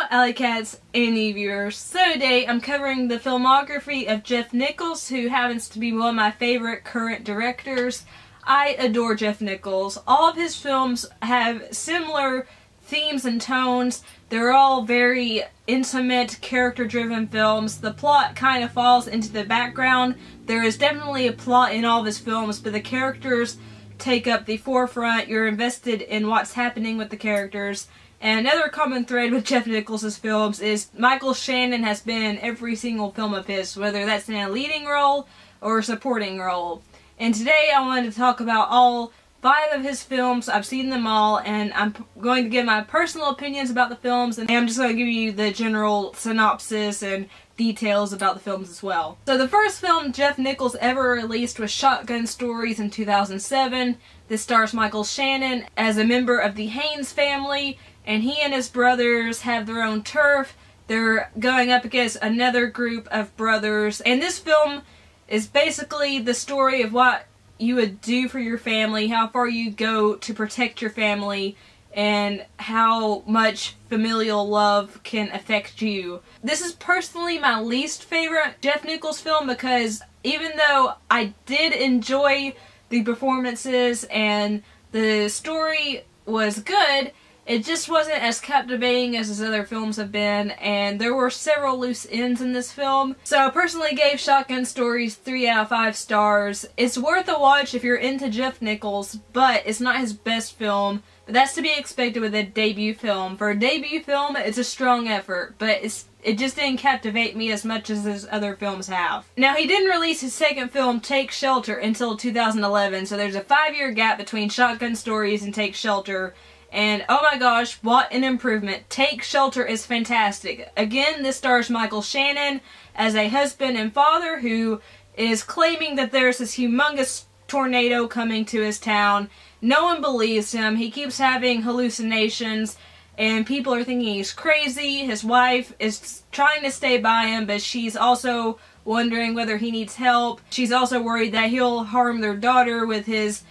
up, Alycats and viewers? So today I'm covering the filmography of Jeff Nichols, who happens to be one of my favorite current directors. I adore Jeff Nichols. All of his films have similar themes and tones. They're all very intimate, character-driven films. The plot kind of falls into the background. There is definitely a plot in all of his films, but the characters take up the forefront. You're invested in what's happening with the characters. And another common thread with Jeff Nichols' films is Michael Shannon has been in every single film of his, whether that's in a leading role or a supporting role. And today I wanted to talk about all 5 of his films. I've seen them all, and I'm going to give my personal opinions about the films, and I'm just going to give you the general synopsis and details about the films as well. So the first film Jeff Nichols ever released was Shotgun Stories in 2007. This stars Michael Shannon as a member of the Haynes family, and he and his brothers have their own turf. They're going up against another group of brothers, and this film is basically the story of what you would do for your family, how far you go to protect your family, and how much familial love can affect you. This is personally my least favorite Jeff Nichols film because even though I did enjoy the performances and the story was good, it just wasn't as captivating as his other films have been, and there were several loose ends in this film. So I personally gave Shotgun Stories 3 out of 5 stars. It's worth a watch if you're into Jeff Nichols, but it's not his best film. But that's to be expected with a debut film. For a debut film, it's a strong effort, but it just didn't captivate me as much as his other films have. Now, he didn't release his second film, Take Shelter, until 2011, so there's a 5-year gap between Shotgun Stories and Take Shelter. And oh my gosh, what an improvement. Take Shelter is fantastic. Again, this stars Michael Shannon as a husband and father who is claiming that there's this humongous tornado coming to his town. No one believes him. He keeps having hallucinations and people are thinking he's crazy. His wife is trying to stay by him, but she's also wondering whether he needs help. She's also worried that he'll harm their daughter with his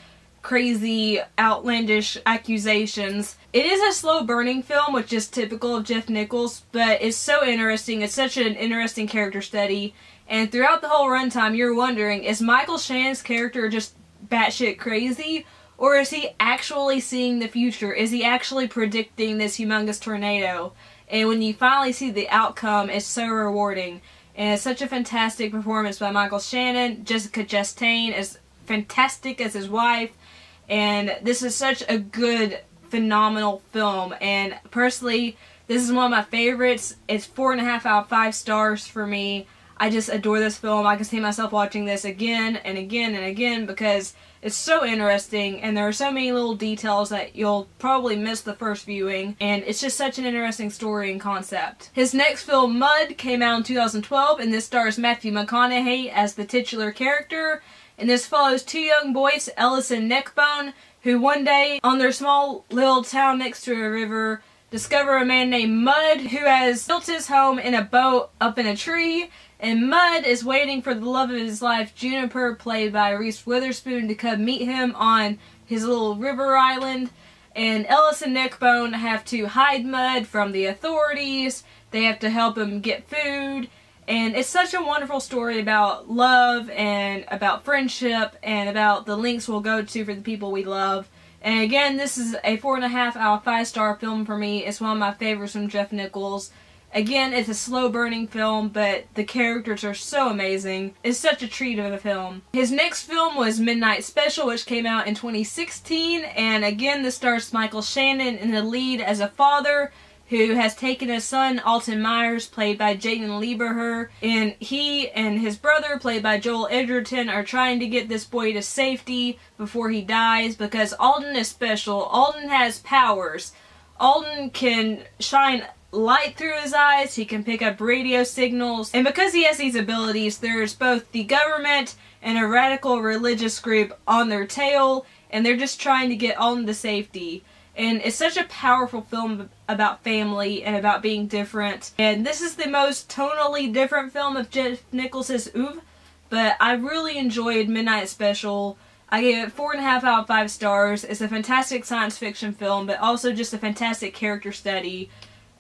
crazy, outlandish accusations. It is a slow-burning film, which is typical of Jeff Nichols, but it's so interesting. It's such an interesting character study, and throughout the whole runtime, you're wondering, is Michael Shannon's character just batshit crazy, or is he actually seeing the future? Is he actually predicting this humongous tornado? And when you finally see the outcome, it's so rewarding. And it's such a fantastic performance by Michael Shannon. Jessica Chastain is fantastic as his wife. And this is such a good, phenomenal film. And personally, this is one of my favorites. It's 4.5 out of 5 stars for me. I just adore this film. I can see myself watching this again and again and again because it's so interesting and there are so many little details that you'll probably miss the first viewing, and it's just such an interesting story and concept. His next film, Mud, came out in 2012, and this stars Matthew McConaughey as the titular character. And this follows 2 young boys, Ellis and Neckbone, who one day, on their small little town next to a river, discover a man named Mud who has built his home in a boat up in a tree. And Mud is waiting for the love of his life, Juniper, played by Reese Witherspoon, to come meet him on his little river island. And Ellis and Neckbone have to hide Mud from the authorities. They have to help him get food. And it's such a wonderful story about love and about friendship and about the lengths we'll go to for the people we love. And again, this is a 4.5 out of 5 star film for me. It's one of my favorites from Jeff Nichols. Again, it's a slow-burning film, but the characters are so amazing. It's such a treat of a film. His next film was Midnight Special, which came out in 2016. And again, this stars Michael Shannon in the lead as a father who has taken his son, Alton Myers, played by Jaden Lieberher, and he and his brother, played by Joel Edgerton, are trying to get this boy to safety before he dies, because Alton is special. Alton has powers. Alton can shine light through his eyes, he can pick up radio signals, and because he has these abilities, there's both the government and a radical religious group on their tail, and they're just trying to get Alton to safety. And it's such a powerful film about family and about being different. And this is the most tonally different film of Jeff Nichols' oeuvre, but I really enjoyed Midnight Special. I gave it 4.5 out of 5 stars. It's a fantastic science fiction film, but also just a fantastic character study.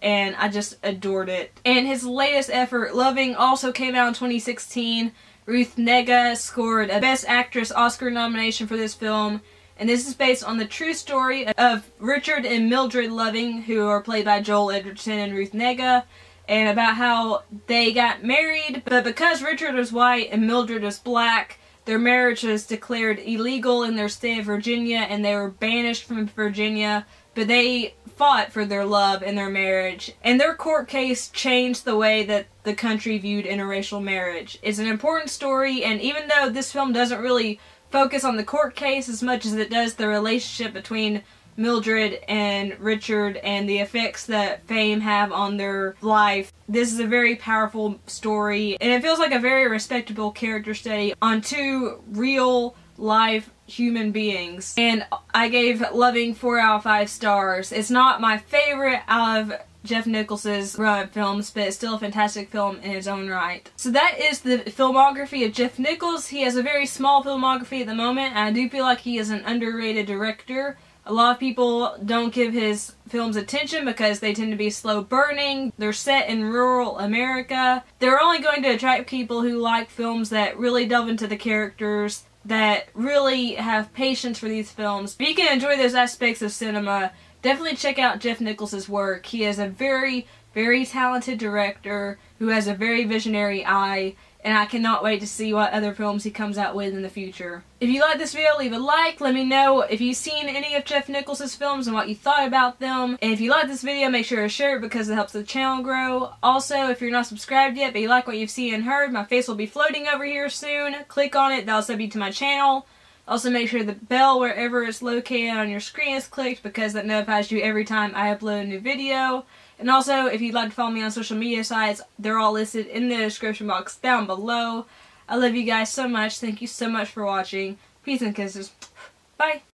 and I just adored it. And his latest effort, Loving, also came out in 2016. Ruth Negga scored a Best Actress Oscar nomination for this film, and this is based on the true story of Richard and Mildred Loving, who are played by Joel Edgerton and Ruth Negga, and about how they got married, but because Richard was white and Mildred was black, their marriage was declared illegal in their state of Virginia, and they were banished from Virginia, but they fought for their love and their marriage, and their court case changed the way that the country viewed interracial marriage. It's an important story, and even though this film doesn't really focus on the court case as much as it does the relationship between Mildred and Richard and the effects that fame have on their life, this is a very powerful story, and it feels like a very respectable character study on two real life human beings. And I gave Loving 4 out of 5 stars. It's not my favorite out of Jeff Nichols' run of films, but it's still a fantastic film in its own right. So that is the filmography of Jeff Nichols. He has a very small filmography at the moment, and I do feel like he is an underrated director. A lot of people don't give his films attention because they tend to be slow burning. They're set in rural America. They're only going to attract people who like films that really delve into the characters, that really have patience for these films. If you can enjoy those aspects of cinema, definitely check out Jeff Nichols' work. He is a very, very talented director who has a very visionary eye, and I cannot wait to see what other films he comes out with in the future. If you like this video, leave a like. Let me know if you've seen any of Jeff Nichols' films and what you thought about them. And if you like this video, make sure to share it because it helps the channel grow. Also, if you're not subscribed yet but you like what you've seen and heard, my face will be floating over here soon. Click on it, that'll sub you to my channel. Also, make sure the bell wherever it's located on your screen is clicked because that notifies you every time I upload a new video. And also, if you'd like to follow me on social media sites, they're all listed in the description box down below. I love you guys so much. Thank you so much for watching. Peace and kisses. Bye.